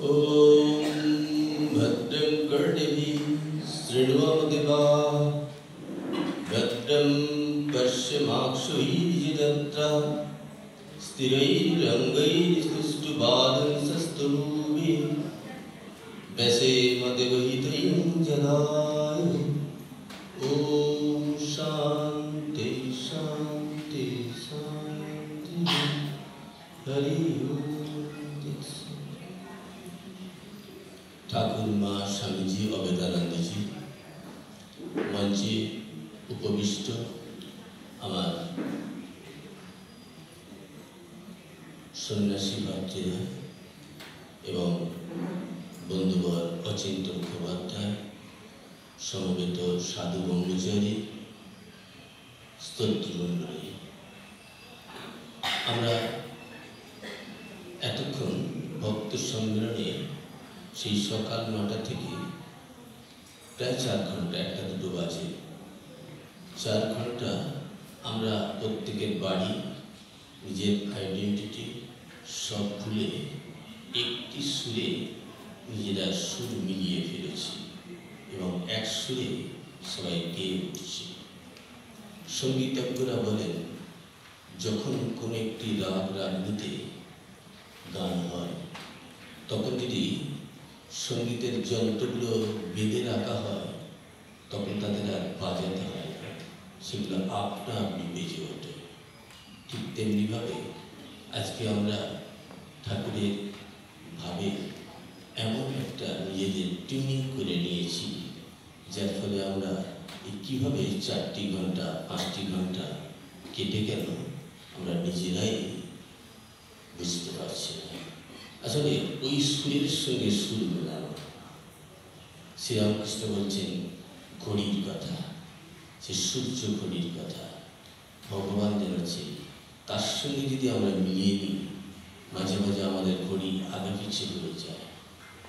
ॐ भद्रं कर्णेभिः शृण्वदेवाः भद्रं पश्यमाक्षुभिर्यजत्राः स्थिरैरङ्गैस्तुष्टुवादंसस्तनूभिः व्यसेमदेवहितं जनाय। ॐ शान्ति शान्ति शान्ति। हरि ओम। ठाकुर माँ स्वामी जी अभेदानंद जी मंचे उपविष्ट आमार सन्यासी भातृरा एवं बंधुवर अचिंत मुखोपाध्याय समवेत साधु ब्रह्मचारी स्तोत्रमंडली আমরা এতক্ষণ ভক্ত সম্মেলনে সেই সকাল ৯টা থেকে প্রায় ৪ ঘন্টা, ১টা ২টো বাজে ৪ ঘন্টা আমরা প্রত্যেকের বাড়ি নিজের আইডেন্টিটি সব ভুলে একটি সুরে নিজেরা সুর মিলিয়ে ফেলেছি এবং এক সুরে সবাই গেয়ে উঠছি। সঙ্গীতজ্ঞরা বলেন যখন কোনো একটি রাগ রাগিনীতে গান হয় তখন যদি সঙ্গীতের যন্ত্রগুলো বেঁধে রাখা হয় তখন তাদের আর বাজাতে হয় না, সেগুলো আপনা আপনি বেজে ওঠে। ঠিক তেমনিভাবে আজকে আমরা ঠাকুরের ভাবে এমন একটা নিজেদের টিউনিং করে নিয়েছি যার ফলে আমরা কীভাবে ৪টি ঘন্টা ৫টি ঘন্টা কেটে গেল আমরা নিজেরাই বুঝতে পারছি না। আসলে ওই সুরের সঙ্গে সুর মেলানো। শ্রীরামকৃষ্ণ বলছেন ঘড়ির কথা, সে সূর্য ঘড়ির কথা। ভগবান জানাচ্ছে তার সঙ্গে যদি আমরা মিলিয়ে নিই, মাঝে মাঝে আমাদের ঘড়ি আগে পিছিয়ে হয়ে যায়,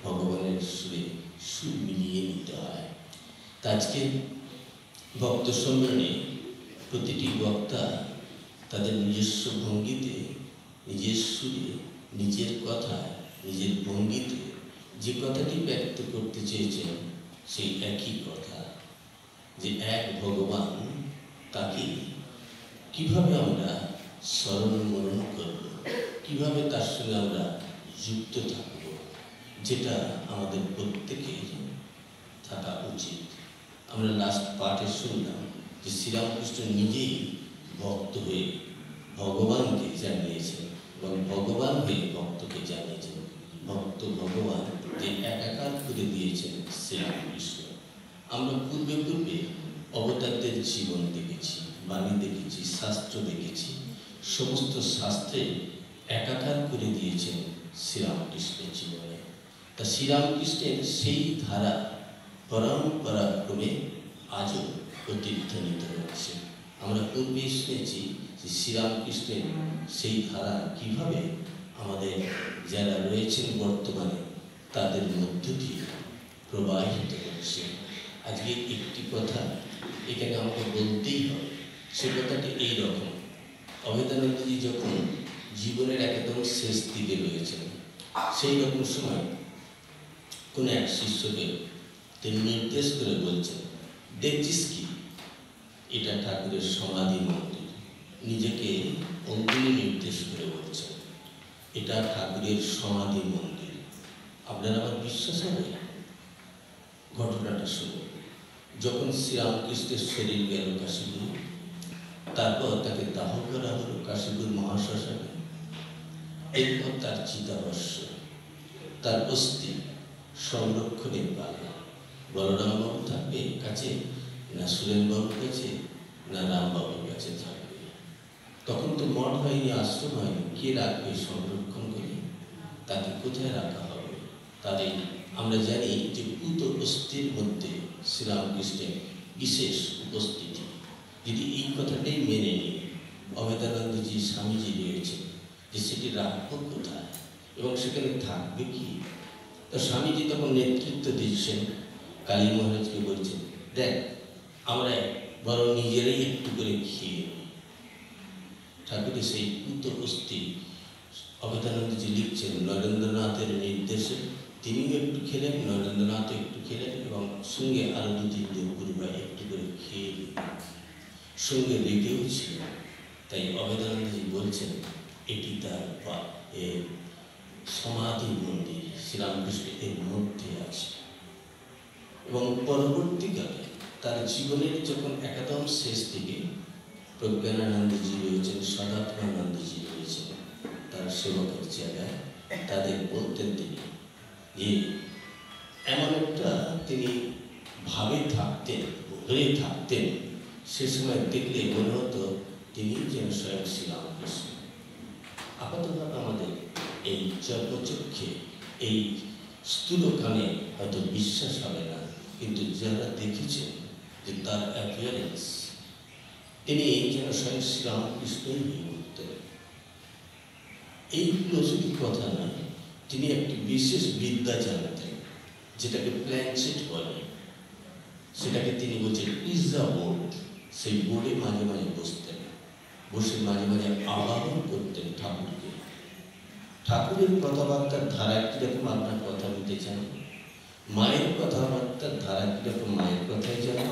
ভগবানের সুরে সুর মিলিয়ে নিতে হয়। তা আজকে ভক্ত সম্মেলনে প্রতিটি বক্তা তাদের নিজস্ব ভঙ্গিতে, নিজের সুরে, নিজের কথায়, নিজের ভঙ্গিতে যে কথাটি ব্যক্ত করতে চেয়েছেন সেই একই কথা, যে এক ভগবান, তাকে কিভাবে আমরা স্মরণ মরণ করব, কিভাবে তার সঙ্গে আমরা যুক্ত থাকব, যেটা আমাদের প্রত্যেকের থাকা উচিত। আমরা লাস্ট পাঠে শুনলাম যে শ্রীরামকৃষ্ণ নিজেই ভক্ত হয়ে ভগবানকে জানিয়েছেন এবং ভগবান হয়ে ভক্তকে জানিয়েছেন। ভক্ত ভগবান যে একাকার করে দিয়েছেন শ্রীরামকৃষ্ণ। আমরা পূর্বে পূর্বে অবতারদের জীবন দেখেছি, বাণী দেখেছি, শাস্ত্র দেখেছি। সমস্ত শাস্ত্রে একাকার করে দিয়েছেন শ্রীরামকৃষ্ণের জীবনে। তা শ্রীরামকৃষ্ণের সেই ধারা পরম্পরাক্রমে আজও প্রতিধ্বনিত হচ্ছে। আমরা পূর্বে শুনেছি যে শ্রীরামকৃষ্ণের সেই ধারা কীভাবে আমাদের যারা রয়েছেন বর্তমানে তাদের মধ্য দিয়ে প্রবাহিত হচ্ছে। আজকে একটি কথা এখানে আমাকে বলতেই হবে, সে কথাটি এইরকম। অভেদানন্দজি যখন জীবনের একদম শেষ দিকে রয়েছেন, সেই রকম সময় কোনো এক শিষ্যকে তিনি নির্দেশ করে বলছেন, দেখছিস কি, এটা ঠাকুরের সমাধি মন্দির। নিজেকে অঙ্গুলি নির্দেশ করে বলছেন এটা ঠাকুরের সমাধি মন্দির। আপনার আমার বিশ্বাস হবে? ঘটনাটা শুনুন। যখন শ্রীরামকৃষ্ণের শরীর গেল কাশীপুর, তারপর তাকে দাহ করা হলো কাশীপুর মহাশ্মশানে। এরপর তার চিতাভস্য, তার অস্থি সংরক্ষণের পালা। বলরামবাবু থাকবে কাছে, না সুরেনবাবুর কাছে, না রামবাবুর কাছে থাকবে। তখন তো মঠ হয়নি, আশ্রম হয়নি, কে রাখবে সংরক্ষণ করে? তাকে কোথায় রাখা হবে? তাদের আমরা জানি যে পুত অস্থির মধ্যে শ্রীরামকৃষ্ণের বিশেষ উপস্থিতি। যদি এই কথাটাই মেনে নিই, অভেদানন্দজি স্বামীজি রয়েছেন, যে সেটি রাখবো কোথায় এবং সেখানে থাকবে কি? তো স্বামীজি তখন নেতৃত্ব দিচ্ছেন, কালী মহারাজকে বলছেন, দেখ আমরা বরং নিজেরাই একটু করে খেয়ে নিই। ঠাকুরের সেই পুত অস্থি অভেদানন্দজি লিখছেন নরেন্দ্রনাথের নির্দেশে তিনিও একটু খেলেন, নরেন্দ্রনাথও একটু খেলেন এবং সঙ্গে আরও 2-3 গুরু ভাই একটু করে খেয়ে সঙ্গে রেখেও ছিল। তাই অভেদানন্দজি বলছেন এটি তার সমাধি মন্দির, শ্রীরামকৃষ্ণ এর মধ্যে আছে। এবং পরবর্তীকালে তার জীবনের যখন একদম শেষ দিকে প্রজ্ঞানানন্দজি রয়েছেন, সদাত্মানন্দজি রয়েছেন তার সেবকের জায়গায়, তাদের বলতেন তিনি যে এমন একটা তিনি ভাবে থাকতেন, হয়ে থাকতেন, সে সময় দেখলে মনে হতো তিনি যেন স্বয়ং শ্রীরামকৃষ্ণ। আপাতত আমাদের এই জন্মচক্ষে এই স্থূল কানে হয়তো বিশ্বাস হবে না, কিন্তু যারা দেখেছেন যে তার অ্যাপিয়ারেন্স, তিনি যেন স্বয়ং শ্রীরামকৃষ্ণই হয়ে উঠতেন। এইগুলো শুধু কথা নয়, তিনি একটি বিশেষ বিদ্যা জানতেন যেটাকে প্ল্যানচেট বলে। সেটাকে তিনি বলছেন পিৎজা বোর্ড। সেই বোর্ডে মাঝে মাঝে বসতেন, বসে মাঝে মাঝে আবাহন করতেন ঠাকুরকে। ঠাকুরের কথাবার্তার ধারা কীরকম আপনার কথা বলতে চান, মায়ের কথাবার্তার ধারা কীরকম মায়ের কথাই জানেন,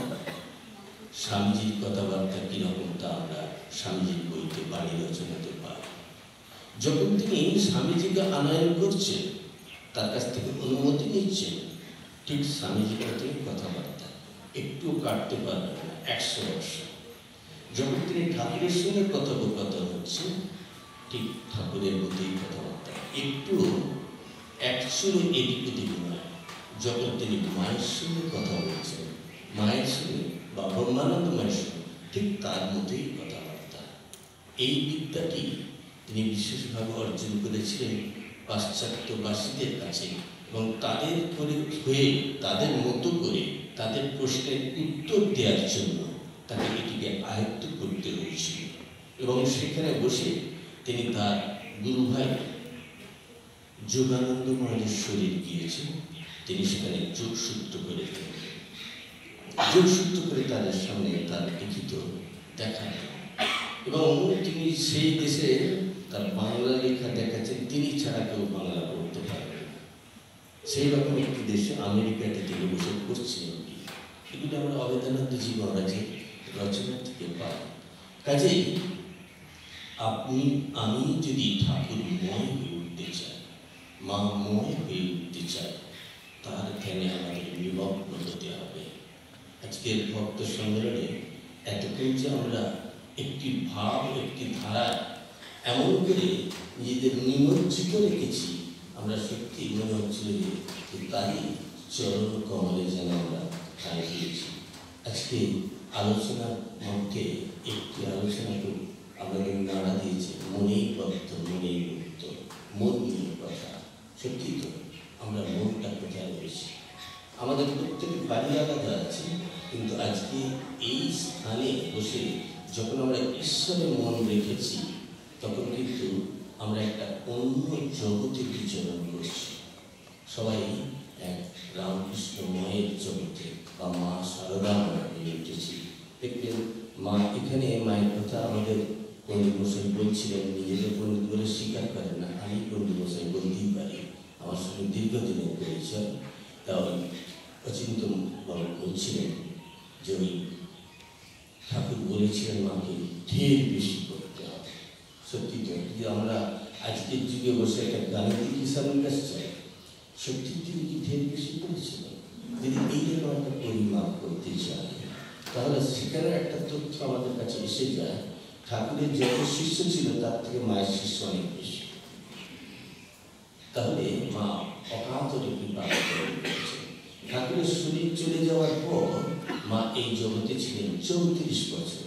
স্বামীজির কথাবার্তা কীরকম তা আমরা স্বামীজির বইতে বাণী রচনাতে পাই। যখন তিনি স্বামীজিকে আনয়ন করছেন, তার কাছ থেকে অনুমতি নিচ্ছেন, ঠিক স্বামীজির মতোই কথাবার্তা, একটু কাটতে পারবেন না 100 বর্ষ। যখন তিনি ঠাকুরের সঙ্গে কথোপকথন হচ্ছে, ঠিক ঠাকুরের মতোই কথাবার্তা, একটু একচুরো এদিক ওদিক নয়। যখন তিনি মায়ের সঙ্গে কথা বলছেন, মায়ের সঙ্গে বা ব্রহ্মানন্দ মায়ের সঙ্গে, ঠিক তার মতোই কথাবার্তা। এই বিদ্যাটি তিনি বিশেষভাবে অর্জন করেছিলেন পাশ্চাত্যবাসীদের কাছে, এবং তাদের হয়ে তাদের মতো করে তাদের প্রশ্নের উত্তর দেওয়ার জন্য তাকে এটিকে আয়ত্ত করতে হয়েছিল। এবং সেখানে বসে তিনি তার গুরু ভাই যোগানন্দ মহারাজের শরীর গিয়েছেন, তিনি সেখানে যোগসূত্র করে তাদের সামনে তার লিখিত দেখান, এবং তিনি সেই দেশে তার বাংলা লেখা দেখাচ্ছেন, তিনি ছাড়া কেউ বাংলা পড়তে পারবেন। সেই রকম একটি দেশে আমেরিকাতে তিনি বসে করছেন। এগুলো আমরা অভেদানন্দজি মহারাজের রচনা থেকে পাই। কাজেই আমি যদি ঠাকুরময় হয়ে উঠতে চাই, মাময় হয়ে উঠতে চাই, তার ধ্যানে আমাদের নিমগ্ন হতে হবে। আজকের ভক্ত সম্মেলনে এতক্ষণ যে আমরা একটি ভাব, একটি ধারা এমন করে নিজেদের নিমজ্জিত রেখেছি, আমরা সত্যি মনে হচ্ছিল যে তাই চরণ কমলে যেন আমরা ঠাঁই দিয়েছি। আজকে আলোচনার মধ্যে একটি আলোচনা তো আমাদের নাড়া দিয়েছে, মনেই বদ্ধ মনেই মুক্ত, মন নিয়ে কথা। সত্যি তো আমরা মনটা কোথায় রয়েছি, আমাদের প্রত্যেকের বাড়ি আলাদা আছে, কিন্তু আজকে এই স্থানে বসে যখন আমরা ঈশ্বরে মন রেখেছি, তখন কিন্তু আমরা একটা অন্য জগতে বিচরণ করছি। সবাই এক রামকৃষ্ণময়ের জগতে বা মা সারদা হয়ে উঠেছি। দেখবেন মা এখানে মায়ের কথা আমাদের পণ্ডিত মশাই বলছিলেন, নিজেদের পণ্ডিত বলে স্বীকার করেন না, আমি পণ্ডিত মশাই বলতেই পারি, আমার সঙ্গে দীর্ঘদিনের পরিচয়। তাহলে অচিন্ত বাবু বলছিলেন যে ওই ঠাকুর বলেছিলেন মাকে ঢের বেশি করতে হবে। সত্যি তো যদি আমরা আজকের যুগে বসে একটা গাণিতিক হিসাব নিকাশ চাই, সত্যি তিনি কি ঢের বেশি করেছিলেন? যদি এইরকম একটা পরিমাপ করতে চাই, তাহলে সেখানে একটা তথ্য আমাদের কাছে এসে যায়, ঠাকুরের যত শিষ্য ছিল তার থেকে মায়ের শিষ্য অনেক বেশি। তাহলে মা অকাতরে কৃপা করেছে। ঠাকুরের শরীর চলে যাওয়ার পর মা এই জগতে ছিলেন 34 বছর,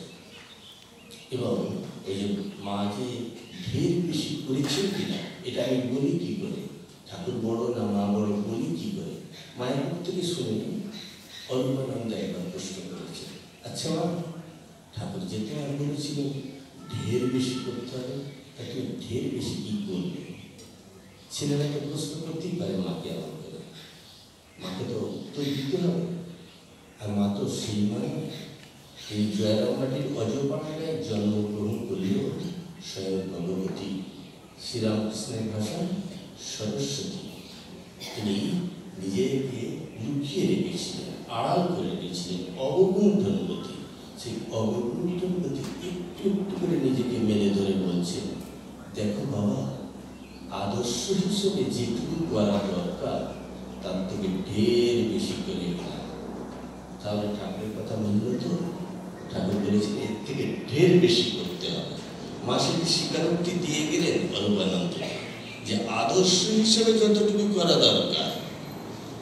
এবং এই যে মা যে ঢের বেশি করেছেন কিনা এটা আমি বলি কি করে, ঠাকুর বড় না মা বড় বলি কি করে? মায়ের মুখ থেকে শুনে অল্পানন্দ একবার প্রশ্ন করেছে, আচ্ছা মা, ঠাকুর যে তোমার বলেছিলেন ঢের বেশি করতে হবে, তা তুমি ঢের বেশি কি করবে? ছেলেরা তো প্রশ্ন করতেই পারে মাকে, এমন করে মাকে তো উত্তর দিতে হবে। আর মা তো সেই নয়, তিনি জয়রামবাটির অজপাড়ায় জন্মগ্রহণ করলেও স্বয়ং ভগবতী, শ্রীরামকৃষ্ণের ভাষা সরস্বতী। তিনি নিজেকে লুকিয়ে রেখেছিলেন, আড়াল করে রেখেছিলেন, অবগুণ্ঠন গতি। সেই অবগুণ্ঠন গতি একটু একটু করে নিজেকে মেলে ধরে বলছেন, দেখো বাবা, আদর্শ হিসেবে যেটুকু করা দরকার তার থেকে ঢের বেশি করে। তাহলে ঠাকুরের কথা মূল্য তো, ঠাকুর বলেছেন এর থেকে ঢের বেশি করতে হবে। মা সেটি স্বীকারোক্তি দিয়ে গেলেন অরূপানন্দ, যে আদর্শ হিসেবে যতটুকু করা দরকার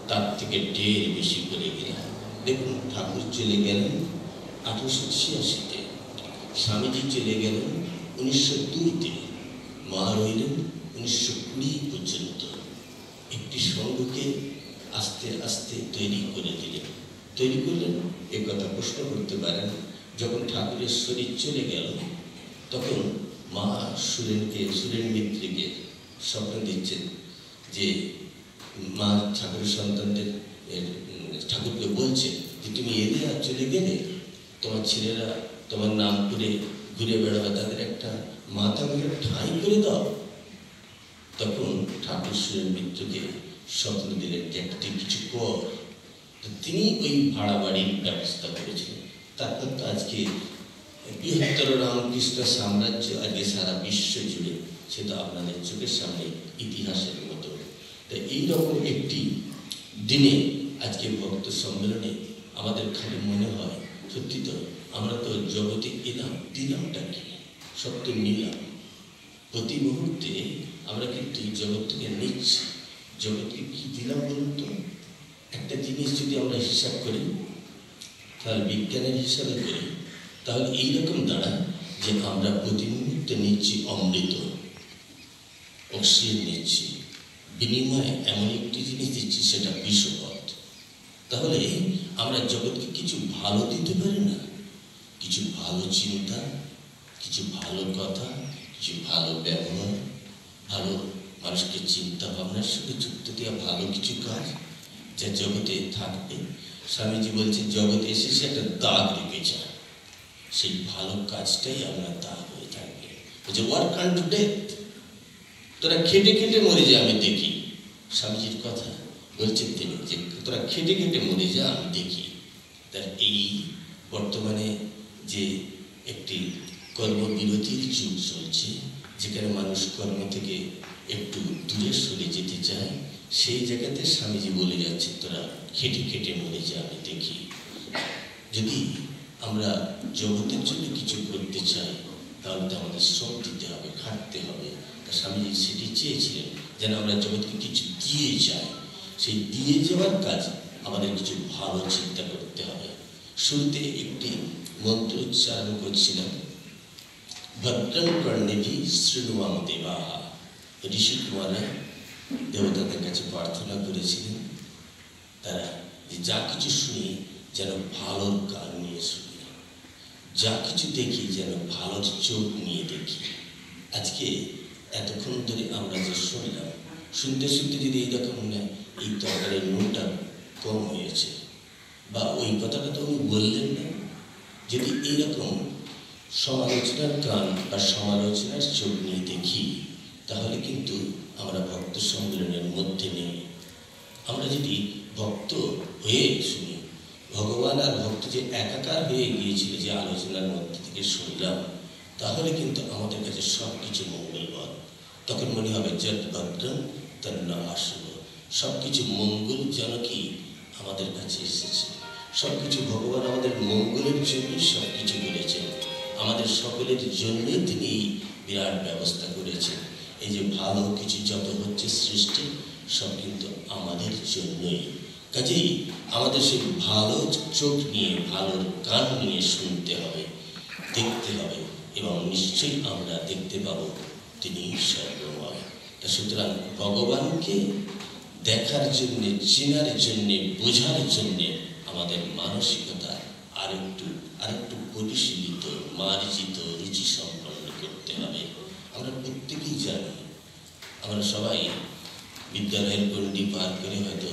তার থেকে ঢের বেশি করে গেলেন। দেখুন, ঠাকুর চলে গেলেন 1886-তে, স্বামীজি চলে গেলেন 1902-তে, মা রইলেন 1920 পর্যন্ত। একটি সঙ্গকে আস্তে আস্তে তৈরি করে দিলেন। তৈরি করলেন এ কথা প্রশ্ন করতে পারেন, যখন ঠাকুরের শরীর চলে গেল তখন মা সুরেন মিত্রকে স্বপ্ন দিচ্ছেন যে মা ঠাকুরের সন্তানদের ঠাকুরকে বলছেন যে তুমি এলে আর চলে গেলে, তোমার ছেলেরা তোমার নাম করে ঘুরে বেড়াবে, তাদের একটা মাথা ঘুরে ঠাঁই করে দাও। তখন ঠাকুর সুরেন মিত্রকে স্বপ্ন দিলেন যে একটা কিছু কর। তিনি ওই ভাড়া বাড়ির ব্যবস্থা করেছিলেন। তারপর তো আজকে বৃহত্তর রামকৃষ্ণ সাম্রাজ্য আজকে সারা বিশ্ব জুড়ে, সেটা আপনাদের চোখের সামনে ইতিহাসের মতো। তাই এইরকম একটি দিনে আজকে ভক্ত সম্মেলনে আমাদের খালি মনে হয়, সত্যি তো আমরা তো জগতে এলাম, দিলামটা কি? সত্য নিলাম। প্রতি মুহূর্তে আমরা কিন্তু জগৎ থেকে নিচ্ছি। জগৎকে কি দিলাম বলুন তো? একটা জিনিস যদি আমরা হিসাব করি, তাহলে বিজ্ঞানের হিসাবে করি, তাহলে এইরকম দাঁড়ায় যে আমরা প্রতি মুহূর্তে নিচ্ছি অমৃত, অক্সিজেন নিচ্ছি, বিনিময়ে এমন একটি জিনিস দিচ্ছি সেটা বিষপথ। তাহলে আমরা জগৎকে কিছু ভালো দিতে পারি না? কিছু ভালো চিন্তা, কিছু ভালো কথা, কিছু ভালো ব্যবহার, ভালো মানুষকে চিন্তা ভাবনার সঙ্গে যুক্ত দেওয়া ভালো কিছু কাজ যা জগতে থাকবে। স্বামীজি বলছেন জগতে এসে সে একটা দাগ রেখে যায়, সেই ভালো কাজটাই আপনার দাগ হয়ে থাকবে। বলছে ওয়ার্ক আনটু ডেথ, তোরা খেটে খেটে মরে যা আমি দেখি। স্বামীজির কথা বলছেন তিনি, যে তোরা খেটে খেটে মরে যা আমি দেখি। তার এই বর্তমানে যে একটি কর্মবিরতির যুগ চলছে, যেখানে মানুষ কর্ম থেকে একটু দূরে সরে যেতে চায়, সেই জায়গাতে স্বামীজি বলে যাচ্ছে তোরা খেটে খেটে মরে যা আমি দেখি। যদি আমরা জগতের জন্য কিছু করতে চাই তাহলে তো আমাদের শ্রম দিতে হবে, খাটতে হবে। তা স্বামীজি সেটি চেয়েছিলেন যেন আমরা জগৎকে কিছু দিয়ে যাই। সেই দিয়ে যাওয়ার কাজ আমাদের কিছু ভালো চিন্তা করতে হবে। শুরুতে একটি মন্ত্র উচ্চারণ করছিলাম, ভদ্রং কর্ণেভি শৃণুয়াম দেবাহা। ঋষি কুমাররা দেবতাদের কাছে প্রার্থনা করেছিলেন তারা যে যা কিছু শুনি যেন ভালোর কান নিয়ে শুনি, যা কিছু দেখি যেন ভালোর চোখ নিয়ে দেখি। আজকে এতক্ষণ ধরে আমরা যে শুনলাম, শুনতে শুনতে যদি এইরকম না এই তরকারির নুনটা কম হয়েছে, বা ওই কথাটা তো উনি বললেন না, যদি এইরকম সমালোচনার কান বা সমালোচনার চোখ নিয়ে দেখি, তাহলে কিন্তু আমরা ভক্ত সম্মেলনের মধ্যে নেই। আমরা যদি ভক্ত হয়ে শুনি, ভগবান আর ভক্ত যে একাকার হয়ে গিয়েছিল যে আলোচনার মধ্যে থেকে শুনলাম, তাহলে কিন্তু আমাদের কাছে সব কিছু মঙ্গলবর। তখন মনে হবে যত ভদ্রম তন্ন আসব, সব কিছু মঙ্গলজনকই আমাদের কাছে এসেছে। সব কিছু ভগবান আমাদের মঙ্গলের জন্যই সব কিছু করেছেন, আমাদের সকলের জন্যই তিনি বিরাট ব্যবস্থা করেছেন। এই যে ভালো কিছু যত হচ্ছে সৃষ্টি, সব কিন্তু আমাদের জন্যই। কাজেই আমাদের সেই ভালো চোখ নিয়ে, ভালো কান নিয়ে শুনতে হবে, দেখতে হবে, এবং নিশ্চয়ই আমরা দেখতে পাবো তিনি সর্বময়। তা সুতরাং ভগবানকে দেখার জন্যে, চেনার জন্যে, বোঝার জন্যে আমাদের মানসিকতা আরেকটু পরিশীলিত, মার্জিত, রুচি সম্পন্ন করতে হবে। আমরা প্রত্যেকেই জানি, আমরা সবাই বিদ্যালয়ের গণ্ডি পার করে হয়তো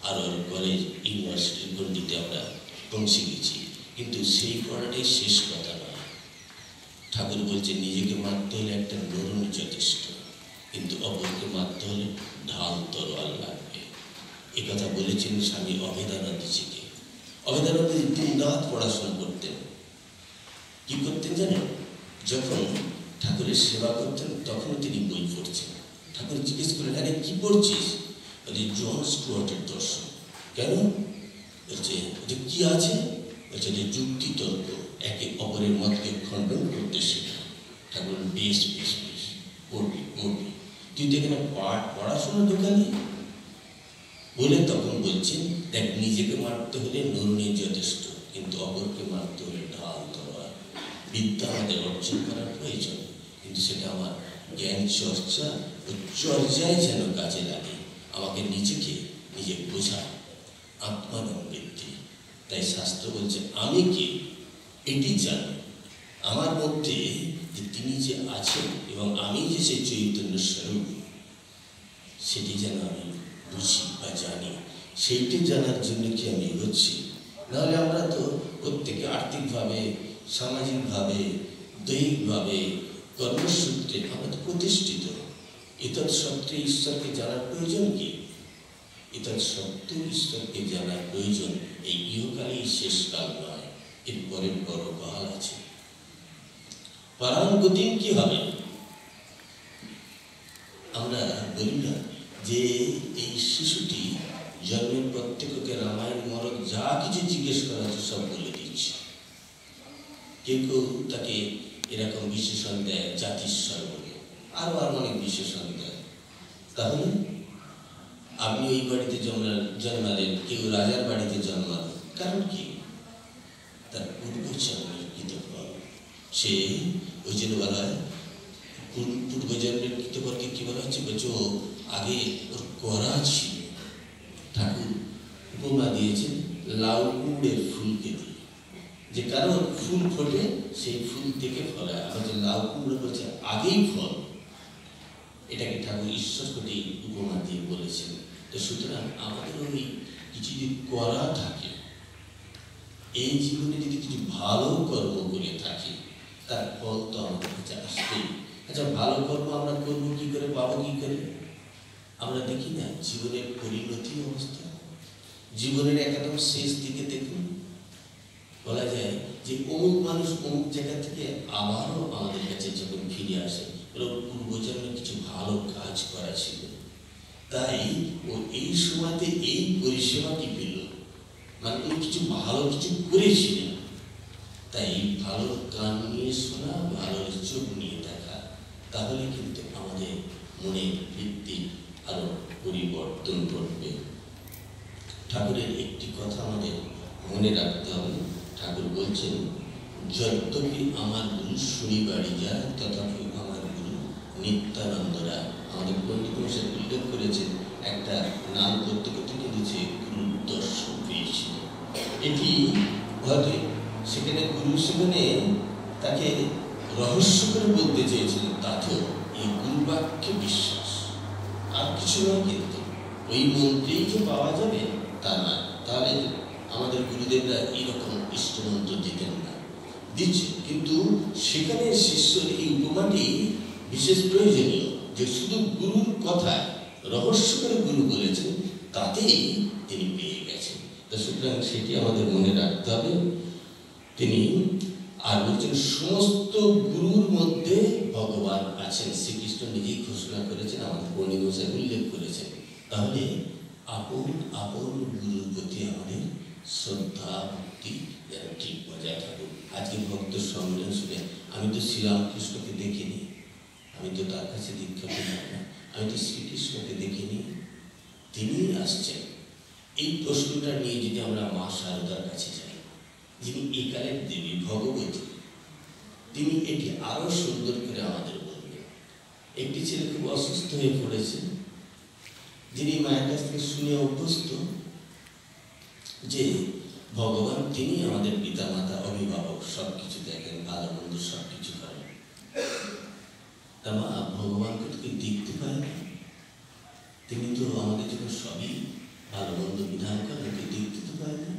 আরও কলেজ, ইউনিভার্সিটির গণ্ডিতে আমরা পৌঁছে গেছি, কিন্তু সেই পড়াটাই শেষ কথা নয়। ঠাকুর বলছে নিজেকে মারতে হলে একটা নরুন যথেষ্ট, কিন্তু অপরকে মারতে হলে ঢাল তরোয়াল লাগবে। এ কথা বলেছেন স্বামী অভেদানন্দজিকে। অভেদানন্দজি দিনরাত পড়াশোনা করতেন। কি করতেন জানেন? যখন ঠাকুরের সেবা করতেন তখনও তিনি বই পড়ছেন। ঠাকুর জিজ্ঞেস করলেন, আরে কি পড়ছিস? বলছে জন স্টুয়ার্টের দর্শন। কেন? বলছে কি আছে? বলছে যে যুক্তি তর্ক, একে অপরের মতকে খণ্ডন করতে শেখা। ঠাকুর বেশ বেশ বেশ পড়বি পড়বি, তুই তো এখানে পড়াশোনা দোকানে বলে তখন বলছেন, দেখ নিজেকে মারতে হলে নরুনি যথেষ্ট, কিন্তু অপরকে মারতে হলে ঢাল তলোয়ার। বিদ্যা আমাদের অর্জন করার প্রয়োজন, কিন্তু সেটা আমার জ্ঞান চর্চা ও চর্যায় যেন কাজে লাগে। আমাকে নিজেকে নিজে বোঝা, আত্মানবৃত্তি। তাই শাস্ত্র বলছে আমি কে এটি জানি, আমার মধ্যে যে তিনি যে আছেন এবং আমি যে সেই চৈতন্য স্বরূপ, সেটি যেন আমি বুঝি বা জানি। সেইটি জানার জন্য কি আমি এগোচ্ছি? নাহলে আমরা তো প্রত্যেকে আর্থিকভাবে, সামাজিকভাবে, দৈহিকভাবে, কর্মসূত্রে আমরা তো প্রতিষ্ঠিত। এতৎ সত্ত্বে ঈশ্বরকে জানার প্রয়োজন কি? এতৎ সত্ত্বেও ঈশ্বরকে জানার প্রয়োজন এই ইহকালেই শেষকাল নয়, এরপরে বড় কাল আছে। পরাঙ্গতিম কি হবে? আমরা বলি না যে এই শিশুটি জন্মের প্রত্যেককে রামায়ণ মরদ যা কিছু জিজ্ঞেস করা হচ্ছে সব বলে দিচ্ছে। কেউ কেউ তাকে এরকম বিশেষণ দেয় জাতিস্বর বলে, আরো অনেক বিশেষণ দেয়। তাহলে আপনি এই বাড়িতে জন্মালেন, কেউ রাজার বাড়িতে জন্মালেন, কারণ কি? তার পূর্বজন্মের কৃতফল। সে ওই জন্য বলা হয় পূর্বজন্মের কৃতফলকে কি বলা হচ্ছে? বলছে ও আগে ওর করা ছিল। ঠাকুর উপমা দিয়েছেন লাউ কুমড়ের ফুলকে দিয়ে, যে কারণ ফুল ফোটে সেই ফুল থেকে ফল হয়। আমাদের লাউ কুমড়ো বলছে আগেই ফল। এটাকে ঠাকুর ঈশ্বর কোটি উপমা দিয়ে বলেছেন। তো সুতরাং আমাদের ওই কিছু যদি করা থাকে, এই জীবনে যদি কিছু ভালো কর্ম করে থাকি, তার ফল তো আমাদের কাছে আসবেই। আচ্ছা, ভালো কর্ম আমরা করবো কি করে, পাবো কি করে? আমরা দেখি না জীবনের পরিণতি অবস্থা, জীবনের একদম শেষ দিকে দেখুন বলা যায় যে অমুক মানুষ অমুক জায়গা থেকে আবারও আমাদের কাছে যখন ফিরে আসে, পূর্বজন্মে কিছু ভালো কাজ করা ছিল, তাই ও এই সময়তে এই পরিষেবাটি পেল। মানে ও কিছু ভালো কিছু করেছিলেন, তাই ভালো কান নিয়ে শোনা, ভালো চোখ নিয়ে দেখা, তাহলে কিন্তু আমাদের মনের ভিত্তি আরো পরিবর্তন ঘটবে। ঠাকুরের একটি কথা আমাদের মনে রাখতে হবে। ঠাকুর বলছেন, যদ্যপি আমার গুরু শনিবাড়ি যায়, তথাপি আমার গুরু নিত্যানন্দ রায়। আমাদের পণ্ডিত মশাই উল্লেখ করেছেন, একটা নাম করতে করতে কিন্তু যে গুরুর দর্শন পেয়েছিল। এটি হয়তো সেখানে গুরু সেখানে তাকে রহস্য করে বলতে চেয়েছিলেন, তাতেও এই গুরুবাক্যে বিশ্বাস, আর কিছু নয়। কিন্তু ওই মন্ত্রেই যে পাওয়া যাবে তা নয়। তাহলে আমাদের গুরুদেবরা এইরকম ইষ্টমন্ত্র দিতেন না, দিচ্ছেন, কিন্তু সেখানে শিষ্যর এই উপমাটি বিশেষ প্রয়োজনীয়, যে শুধু গুরুর কথায় রহস্য করে গুরু বলেছেন, তাতেই তিনি পেয়ে গেছেন। তো সুতরাং সেটি আমাদের মনে রাখতে হবে। তিনি আর বলছেন, সমস্ত গুরুর মধ্যে ভগবান আছেন। শ্রীকৃষ্ণ নিজেই ঘোষণা করেছেন, আমাদের পণ্ডিত মশাই উল্লেখ করেছেন। তাহলে আপন আপন গুরুর প্রতি আমাদের শ্রদ্ধা ভক্তি যেন ঠিক বজায় থাকুক। আজকে ভক্ত সম্মেলন শুনে আমি তো শ্রীরামকৃষ্ণকে দেখিনি, আমি তো তার কাছে দীক্ষা পেলাম না, আমি তো শ্রীকৃষ্ণকে দেখিনি, তিনি আসছেন। এই প্রশ্নটা নিয়ে যদি আমরা মা শারদার কাছে যাই, যিনি একালের দেবী ভগবতী, তিনি এটি আরো সুন্দর করে আমাদের বলবেন। একটি ছেলে খুব অসুস্থ হয়ে পড়েছে, যিনি মায়ের কাছ থেকে শুনে অভ্যস্ত যে ভগবান তিনি আমাদের পিতা মাতা অভিভাবক, সবকিছু দেখেন, ভালো মন্দ সবকিছু করেন। তা মা ভগবানকে তোকে দেখতে পায় না, তিনি তো আমাদের জন্য সবই ভালো মন্দ বিধান করেন, দেখতে তো পায় না।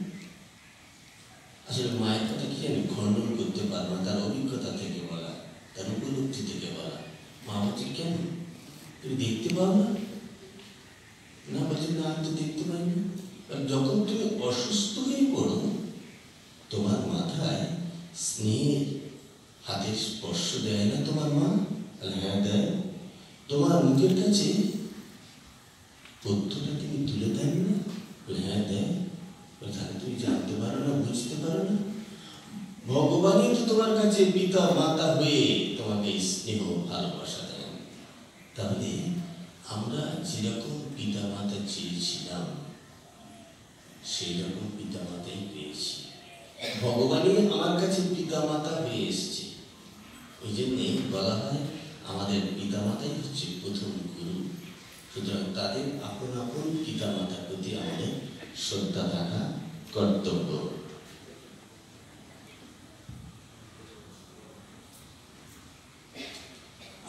আসলে মায়ের কথা কি আমি খণ্ডন করতে পারবো না, তার অভিজ্ঞতা থেকে বলা, তার উপলব্ধি থেকে বলা। মা বলছে কেন তুমি দেখতে পাও না? না বলছে না, আমি তো দেখতে পাই না। অসুস্থ হয়ে পড়ো, তোমার মাথায় স্নেহের হাতের স্পর্শ দেয় না তোমার মা? হ্যাঁ দেয়। তোমার মুখের কাছে পথ্যটা তুমি তুলে দেন না? হ্যাঁ দেয়। তাহলে তুমি জানতে পারো না, বুঝতে পারো না? ভগবানই তো তোমার কাছে পিতা মাতা হয়ে তোমাকে স্নেহ ভালোবাসা দেন। তাহলে আমরা যেরকম পিতা মাতা চেয়েছিলাম সেই রকম পিতা মাতাই পেয়েছি। ভগবানই আমার কাছে পিতা মাতা হয়ে এসছে। ওই জন্যে বলা হয় আমাদের পিতা মাতাই হচ্ছে প্রথম গুরু। সুতরাং তাদের আপন আপন পিতা মাতার প্রতি আমাদের শ্রদ্ধা থাকা কর্তব্য।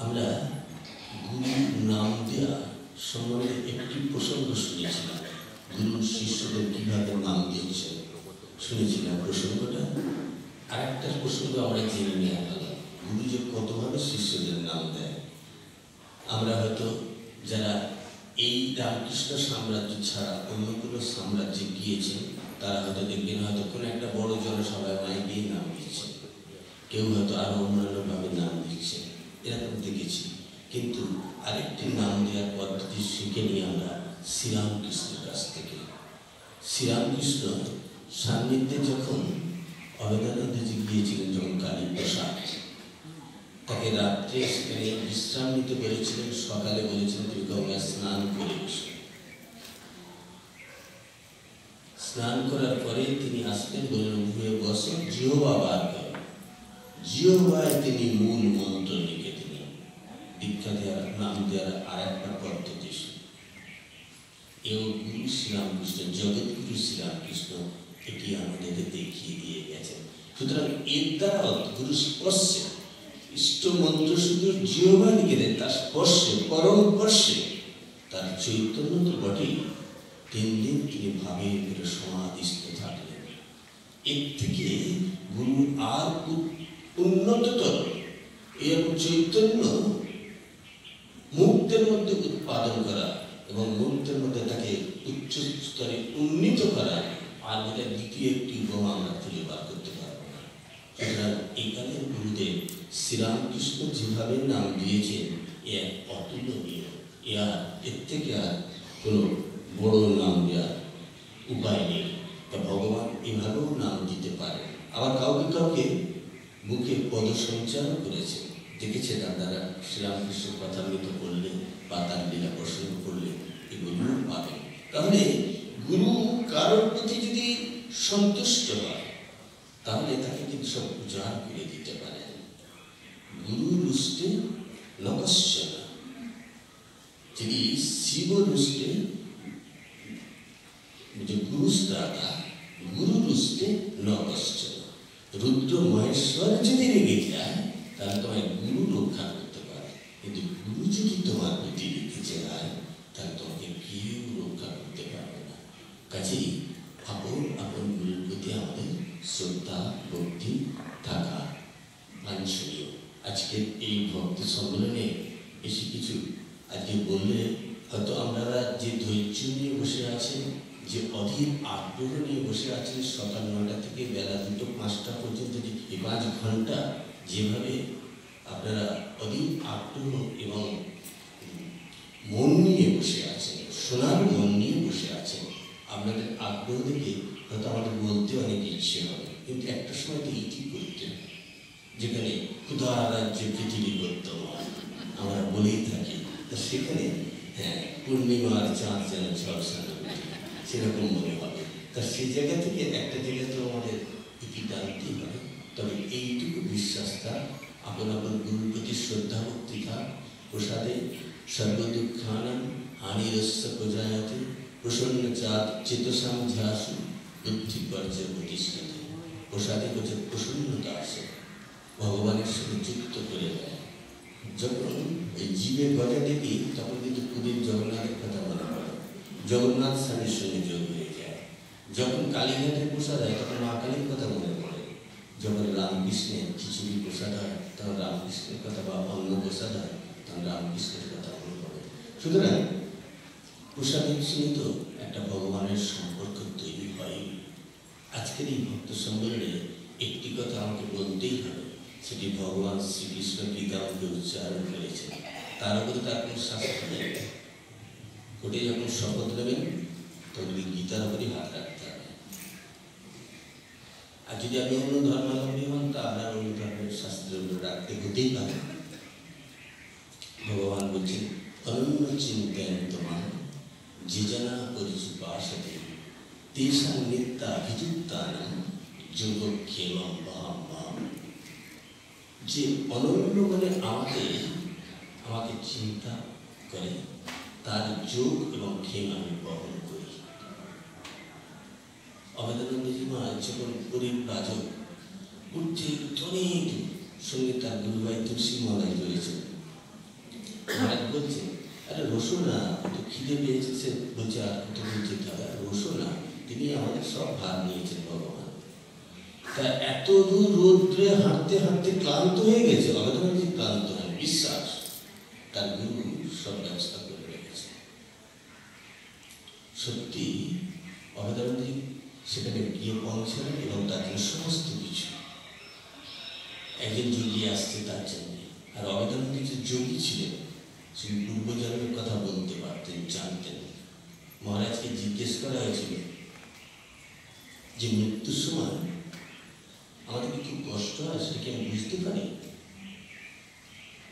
আমরা গুরু নাম দেওয়া সম্বন্ধে একটি প্রসঙ্গ শুনেছিলাম। গুরুর শিষ্যদের কিভাবে নাম দিয়েছেন শুনেছিলাম প্রসঙ্গটা। আর একটা প্রসঙ্গ আমরা জেনে নেওয়া হল, গুরু যে কতভাবে শিষ্যদের নাম দেয়। আমরা হয়তো যারা এই রামকৃষ্ণ সাম্রাজ্য ছাড়া অন্য কোনো সাম্রাজ্যে গিয়েছেন তারা হয়তো দেখবেন হয়তো কোনো একটা বড় জনসভায় মাইকেই নাম দিচ্ছে, কেউ হয়তো আরো অন্যান্যভাবে নাম দিচ্ছে, এরকম দেখেছি। কিন্তু আরেকটি নাম দেওয়ার পদ্ধতি শিখে নিই আমরা শ্রীরামকৃষ্ণের কাছ থেকে। শ্রীরামকৃষ্ণ সান্নিধ্যে যখন অবেদানন্দজি গিয়েছিলেন, যখন কালী প্রসাদ, তাকে রাত্রে সেখানে বিশ্রাম নিতে বলেছিলেন, সকালে বলেছিলেন তুমি গঙ্গায় স্নান করে এসো। স্নান করার পরে তিনি আসলেন, বললেন ভুয়ে বসো, জিহ্বা বার করো। জিহ্বায় তিনি মূল মন্ত্র লিখে তিনি দীক্ষা দেওয়ার নাম দেওয়ার আর একটা পদ্ধতি। এও গুরু শ্রীরামকৃষ্ণ, জগৎগুরু শ্রীরামকৃষ্ণ এটি আমাদেরকে দেখিয়ে দিয়ে গেছেন। সুতরাং এর দ্বারা গুরু স্পর্শে ইষ্ট মন্ত্র শুধু জিহ্বা লিখে দেন, তার স্পর্শে পরম স্পর্শে তার চৈতন্য তো বটেই, দিন দিন তিনি ভাবে করে সমাধিস্থ থাকলেন। এর থেকে গুরু আর উন্নততর এর চৈতন্য মুক্তের মধ্যে উৎপাদন করা এবং মুক্তের মধ্যে তাকে উচ্চ স্তরে উন্নীত করা আর এটা দ্বিতীয় একটি উপমা আমরা খুঁজে বার করতে পারবো না। সুতরাং এখানে গুরুদেব শ্রীরামকৃষ্ণ যেভাবে নাম দিয়েছেন এ এক অতুলনীয়, এর থেকে আর কোনো বড় নাম দেওয়ার উপায় নেই। তা ভগবান এভাবেও নাম দিতে পারে। আবার কাউকে কাউকে মুখে পদসঞ্চারও করেছেন, দেখেছেন আপনারা। শ্রীরামকৃষ্ণের কথা মৃত করলে বা তার লীলা প্রসঙ্গ করলে এগুলো পাবেন। তাহলে গুরু কারোর প্রতি যদি সন্তুষ্ট হয় তাহলে তাকে কিন্তু সব উজাড় করে দিতে পারেন। গুরু রুষ্টে নকশ্চন, যদি শিব রুষ্টে যে গুরুস্ত্রাতা, গুরু রুষ্টে নকশ্চন। রুদ্র মহেশ্বর যদি রেগে যায় তাহলে তোমায় গুরু রক্ষা করতে পারে, কিন্তু গুরু যদি তোমার প্রতি রেগে যায় তাহলে তোমাকে কেউ রক্ষা করতে পারবে না। কাজেই আপন আপন গুরুর প্রতি আমাদের শ্রদ্ধা ভক্তি থাকা বাঞ্ছনীয়। আজকের এই ভক্তি সম্মেলনে বেশি কিছু আজকে বললে হয়তো আপনারা যে ধৈর্য নিয়ে বসে আছেন, যে অধীর আগ্রহ নিয়ে বসে আছেন, সকাল 9টা থেকে বেলা 2টো 5টা পর্যন্ত যে এই 5 ঘন্টা যেভাবে আপনারা অধীর আগ্রহ এবং মন নিয়ে বসে আছেন, শোনার মন নিয়ে বসে আছেন, আপনাদের আগ্রহ দেখে হয়তো আমাদের বলতে অনেক ইচ্ছে হবে, কিন্তু একটা সময় তো ইতি করতে হবে। যেখানে ক্ষুধা রাজ্যে পৃথিবী বর্তমান আমরা বলেই থাকি, তা সেখানে হ্যাঁ পূর্ণিমার চাঁদ যেন ঝলসানো সেরকম মনে হবে। তা সেই জায়গা থেকে একটা জায়গা তো আমাদের ইতি টানতেই হবে। তবে এইটুকু বিশ্বাসটা আপন আপন গুরুর প্রতি শ্রদ্ধা ভক্তি থাক। প্রসাদে সর্বদুঃখানাং হানিরস্য প্রজায়তে প্রসন্ন চাঁদ চেতসাম ধ্যাসু বুদ্ধি পর্যায়ে প্রতিষ্ঠিত। প্রসাদে হচ্ছে প্রসন্নতা আসে, ভগবানের সাথে যুক্ত করে দেয়। যখন এই জীবে গজা দেখি তখন কিন্তু পুরীর জগন্নাথের কথা মনে পড়ে, জগন্নাথ স্বামীর সঙ্গে যোগ হয়ে যায়। যখন কালীঘাটের প্রসাদ হয় তখন মা কালীর কথা মনে পড়ে। যখন রামকৃষ্ণের খিচুড়ি প্রসাদ হয় তখন রামকৃষ্ণের কথা, বা অন্ন প্রসাদ হয় তখন রামকৃষ্ণের কথা মনে পড়ে। সুতরাং কোষাধ্যক্ষ তো একটা ভগবানের সম্পর্ক তৈরি হয়। আজকের এই ভক্ত সম্মেলনে একটি কথা আমাকে বলতেই হবে, সেটি ভগবান শ্রীকৃষ্ণ গীতা আমাকে উচ্চারণ করেছেন। তার উপরে তার কোনো শাস্তি নেই। কোর্টে যখন শপথ নেবেন তখন গীতার উপরই হাত রাখতে হবে। আর যদি আমি অন্য ধর্মাবলম্বী হন তা আপনার অন্য ধর্মের শাস্ত্রের উপরে রাখতে হতেই পারে। ভগবান বলছেন অনন্য চিন্তেন তোমার যে জানা পরিচুপাসতে তেষাং নিত্যাভিযুক্তানাং যোগক্ষেমং বাম বাম। যে অনন্য বলে আমাকে চিন্তা করে তার যোগ এবং ক্ষেম আমি বহন করি। অভেদানন্দজি মহারাজ যখন পুরীর রাজক উঠতে অনেক সঙ্গে তার গুরুভাই তুলসী মহারাজ রয়েছে, মহারাজ বলছেন আরে রসো না, তো খিদে পেয়েছে, সে বলছে আর কত বলছে দাদা রসো না। তিনি আমাদের সব ভার নিয়েছেন ভগবান। তা এত দূর রৌদ্রে হাঁটতে হাঁটতে ক্লান্ত হয়ে গেছে। অভেদানন্দজি ক্লান্ত হয়, বিশ্বাস তার গুরু সব ব্যবস্থা করে রেখেছে। সত্যি অভেদানন্দজি সেখানে গিয়ে পৌঁছালেন এবং তার জন্য সমস্ত কিছু একজন যোগী আসছে তার জন্য। আর অভেদানন্দজি যে যোগী ছিলেন তিনি পূর্বজন্মের কথা বলতে পারতেন, জানতেন। মহারাজকে জিজ্ঞেস করা হয়েছিল যে মৃত্যুর সময় আমাদের কি খুব কষ্ট হয়, সেটা কি আমি বুঝতে পারি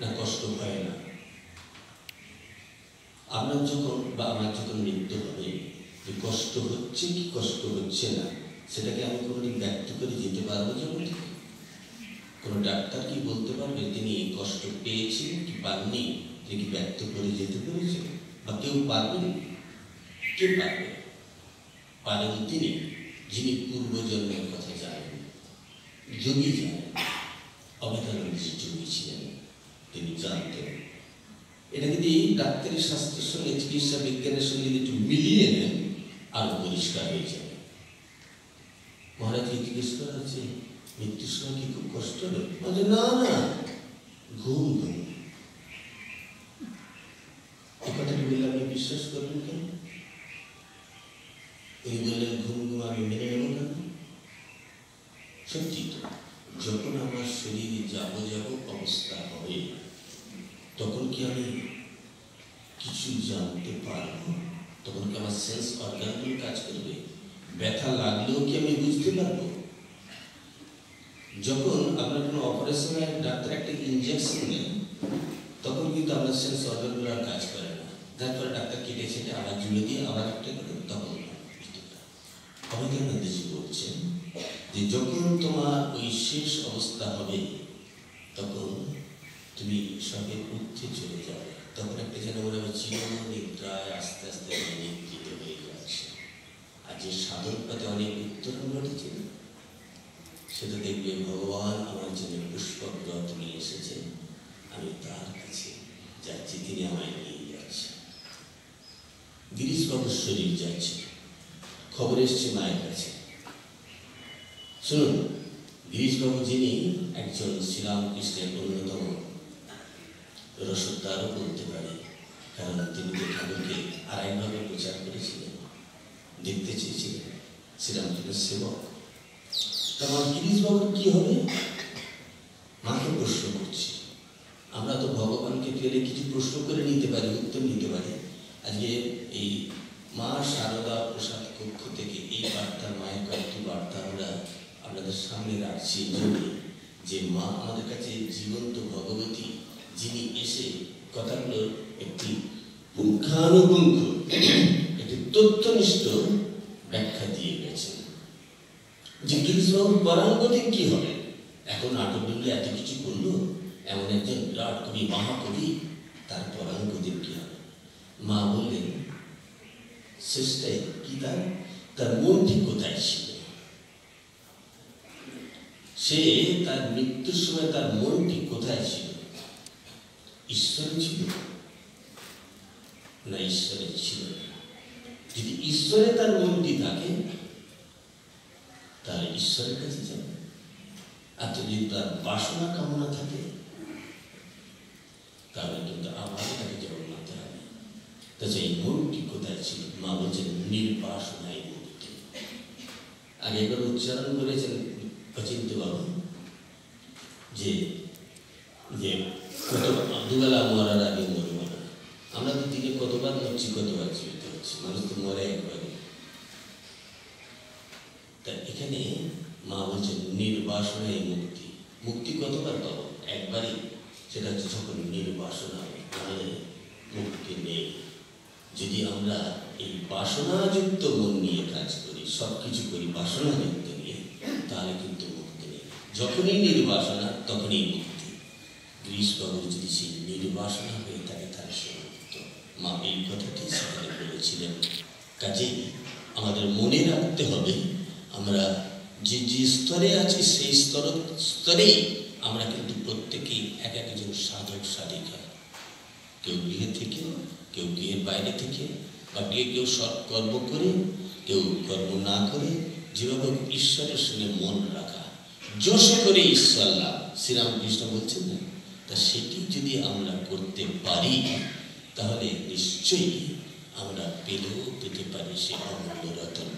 না কষ্ট হয় না? আমার যখন মৃত্যু হবে যে কষ্ট হচ্ছে কি কষ্ট হচ্ছে না সেটাকে আমি কোনোদিন ব্যক্ত করে যেতে পারবো যেমন? কোনো ডাক্তার কি বলতে পারবে তিনি কষ্ট পেয়েছেন কি পাননি, যে কি ব্যক্ত করে যেতে পেরেছেন? বা কেউ পারবেন? কে পারবে? পারেন তিনি যিনি পূর্বজন্মের কথা জানেন, যোগী জানেন। অভেদানন্দজি যোগী ছিলেন, তিনি জানতেন। এটা যদি ডাক্তারি শাস্ত্রের সঙ্গে চিকিৎসা বিজ্ঞানের সঙ্গে একটু মিলিয়ে নেন আরো পরিষ্কার হয়ে যাবে। মহারাজকে জিজ্ঞেস করা হচ্ছে মৃত্যুর সময় কি খুব কষ্ট হবে? বলছে না না, ঘুম ঘুম। এই কথাটি বললে আপনি বিশ্বাস করবেন কেন? তিনি বললেন ঘুম ঘুম আমি মেনে নেব কেন? সত্যি তো, যখন আমার শরীরে যাব অবস্থা হবে তখন কি আমি কিছু জানতে পারবো? তখন কি আমার সেন্স অর্গানগুলো কাজ করবে? ব্যথা লাগলেও কি আমি বুঝতে পারবো? যখন আপনার কোনো অপারেশনে ডাক্তার একটা ইনজেকশন নেন তখন কিন্তু আপনার সেন্স অর্গানগুলো আর কাজ করে না। তারপরে ডাক্তার কেটে সেটা আবার জুড়ে দিয়ে আবার একটা করে তখন বুঝতে পারে। অভেদানন্দজি বলছেন যে যখন তোমার ওই শেষ অবস্থা হবে তখন তুমি সবে উঠতে চলে যাবে, তখন একটা যেন মনে হবে চিরনিদ্রায় আস্তে আস্তে নিদ্রিত হয়ে যাচ্ছে। আর যে সাধন পথে অনেক উত্তরণ ঘটেছে সেটা দেখবে ভগবান আমার জন্য পুষ্পব্রত নিয়ে এসেছে, আমি তার কাছে যাচ্ছি, তিনি আমায় নিয়ে যাচ্ছে। গিরিশবাবুর শরীর যাচ্ছে, খবর এসছে মায়ের কাছে। শুনুন, গিরিশবাবু যিনি একজন শ্রীরামকৃষ্ণের অন্যতম রসদারও বলতে পারে, কারণ তিনি তো ঠাকুরকে আড়াইভাবে প্রচার করেছিলেন, দেখতে চেয়েছিলেন শ্রীরামকৃষ্ণের সেবক। তখন গিরিশবাবুর কি হবে? মাকে প্রশ্ন করছি। আমরা তো ভগবানকে পেলে কিছু প্রশ্ন করে নিতে পারি, উত্তর নিতে পারি। আজকে এই মা শারদা প্রসাদ কক্ষ থেকে এই বার্তা, মায়ের কয়েকটি বার্তা আমরা আপনাদের সামনে রাখছি যে মা আমাদের কাছে জীবন্ত ভগবতী, যিনি এসে কথাগুলোর একটি পুঙ্খানুপুঙ্খ একটি তথ্যনিষ্ঠ ব্যাখ্যা দিয়ে গেছেন। যে গিরিশবাবুর পরাঙ্গতি কি হবে? এখন নাটকগুলো এত কিছু করলো, এমন একজন বিরাট কবি, মহাকবি, তার পরাঙ্গতি কি হবে? মা বললেন শেষটাই কি, তার মনটি কোথায় ছিল? সে তার মৃত্যুর সময় তার মনটি কোথায় ছিল? ঈশ্বরে ছিল না ঈশ্বরে ছিল? যদি ঈশ্বরে তার মনটি থাকে তাহলে ঈশ্বরের কাছে যাবে। আর যদি তার বাসনা কামনা থাকে তাহলে কিন্তু আবার তাকে জগন্নাথে হবে। তাছাড়া এই মনটি কোথায় ছিল? মা বলছেন নির্বাসনায় মুক্তি। আগে একবার উচ্চারণ করেছেন অচিন্ত্য বাবু যে যে কত দুবেলা মরার আগে মরব না। আমরা তো দিনে কতবার মরছি, কতবার জীবিত হচ্ছি, মানুষ তো মরে একবারে। তা এখানে মা বলছেন নির্বাসনায় মুক্তি। মুক্তি কতবার পাবো? একবারই, সেটা হচ্ছে যখন নির্বাসনা হবে, তাহলে মুক্তি নেই। যদি আমরা এই বাসনাযুক্ত মন নিয়ে কাজ করি, সব কিছু করি বাসনাযুক্ত নিয়ে, তাহলে কিন্তু মুক্তি নেই। যখনই নির্বাসনা তখনই মুক্তি। গ্রীষ্মবাবুর যদি সেই নির্বাসনা হয়ে থাকে তার সে মুক্ত। মা এই কথাটি সেখানে বলেছিলেন। কাজেই আমাদের মনে রাখতে হবে আমরা যে যে স্তরে আছি সেই স্তরেই আমরা কিন্তু প্রত্যেকেই এক একজন সাধক সাধিকা। কেউ গৃহে থেকে, কেউ গৃহের বাইরে থেকে, বা কেউ সৎকর্ম করে, কেউ কর্ম না করে, যেভাবে ঈশ্বরের সঙ্গে মন রাখা, যশ করে ঈশ্বর লাভ, শ্রীরামকৃষ্ণ বলছেন না, তা সেটি যদি আমরা করতে পারি তাহলে নিশ্চয়ই আমরা পেলেও পেতে পারি সে অমূল্য রতন।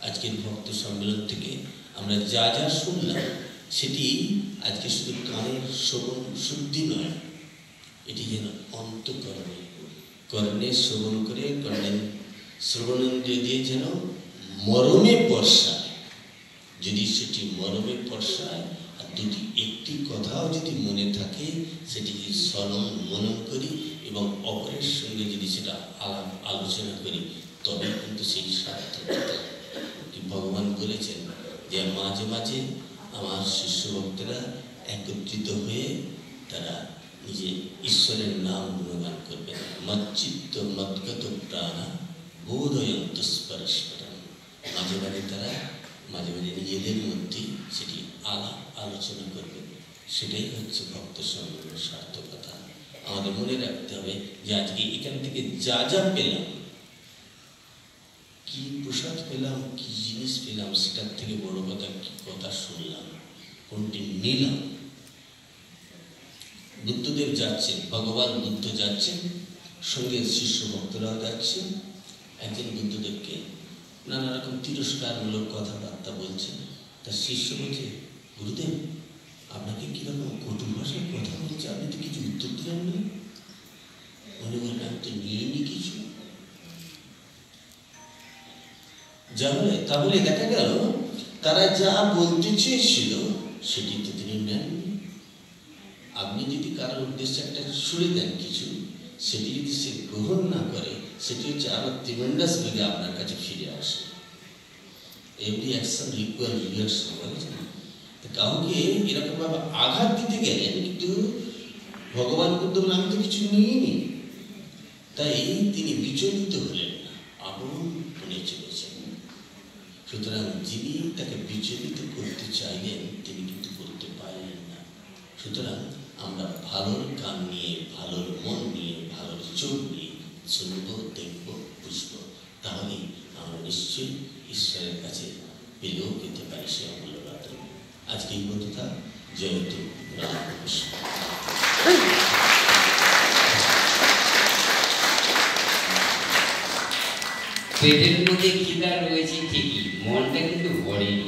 আজকের ভক্ত সম্মেলন থেকে আমরা যা যা শুনলাম সেটি আজকে শুধু কানের শ্রবণ শুদ্ধি নয়, এটি যেন অন্তঃকরণে কর্ণে শ্রবণ করে, কর্ণের শ্রবণেন্দ্রিয় দিয়ে যেন মরমে পর্ষায়। যদি সেটি মরমে পর্ষায় আর দুটি একটি কথাও যদি মনে থাকে, সেটি স্মরণ মনন করি এবং অপরের সঙ্গে যদি সেটা আলোচনা করি, তবে কিন্তু সেই সার্থকতা। ভগবান বলেছেন যে মাঝে মাঝে আমার শিষ্য ভক্তরা একত্রিত হয়ে তারা নিজে ঈশ্বরের নাম গুণগান করবেন। মচ্চিত্ত মদ্গত প্রাণা বোধয়ন্ত পরস্পরম। মাঝে মাঝে তারা মাঝে মাঝে নিজেদের মধ্যে সেটি আলোচনা করবেন। সেটাই হচ্ছে ভক্ত সম্মেলনের সার্থকতা। আমাদের মনে রাখতে হবে যে আজকে এখান থেকে যা যা পেলাম, কি প্রসাদ পেলাম, কি জিনিস পেলাম, সেটার থেকে বড় কথা কি কথা শুনলাম, কোনটি নিলাম। বুদ্ধদেব যাচ্ছেন, ভগবান বুদ্ধ যাচ্ছেন, সঙ্গে শিষ্য ভক্তরাও যাচ্ছেন। একজন বুদ্ধদেবকে নানা রকম তিরস্কারমূলক কথাবার্তা বলছেন। তার শিষ্য বলছে, গুরুদেব আপনাকে কিরকম কটু ভাষায় কথা বলছে, আপনি তো কিছু উত্তর দিলেন না। মনে বললেন আমি তো নিইনি কিছু। তাহলে দেখা গেল তারা যা বলতে চেয়েছিল সেটি তো তিনি নেননি। আপনি যদি কারোর উদ্দেশ্যে একটা ছুড়ে দেন কিছু, সেটি যদি সে গ্রহণ না করে, সেটি হচ্ছে আরো ট্রিমেন্ডাস ভাবে আপনার কাছে ফিরে আসে। এভরি অ্যাকশন রিকোয়ার রিয়াকশন বলেছেন। কাউকে এরকম ভাবে আঘাত দিতে গেলেন, কিন্তু ভগবান বুদ্ধ বলেন আমি তো কিছু নিইনি। তাই তিনি বিচলিত হলেন না, আপন মনে চলেছেন। সুতরাং যিনি তাকে বিচলিত করতে চাইলেন তিনি কিন্তু করতে পারলেন না। সুতরাং আমরা ভালোর কান নিয়ে, ভালোর মন নিয়ে, ভালোর চোখ নিয়ে শুনবো, দেখবো, বুঝবো, তাহলে আমরা নিশ্চয়ই ঈশ্বরের কাছে পেলেও পেতে পারি সে অমূল্য রতন। আজকে এই কথা জয়তু রামকৃষ্ণ। পেটের মধ্যে খিদা রয়েছে ঠিকই, মনটা কিন্তু ভরেনি।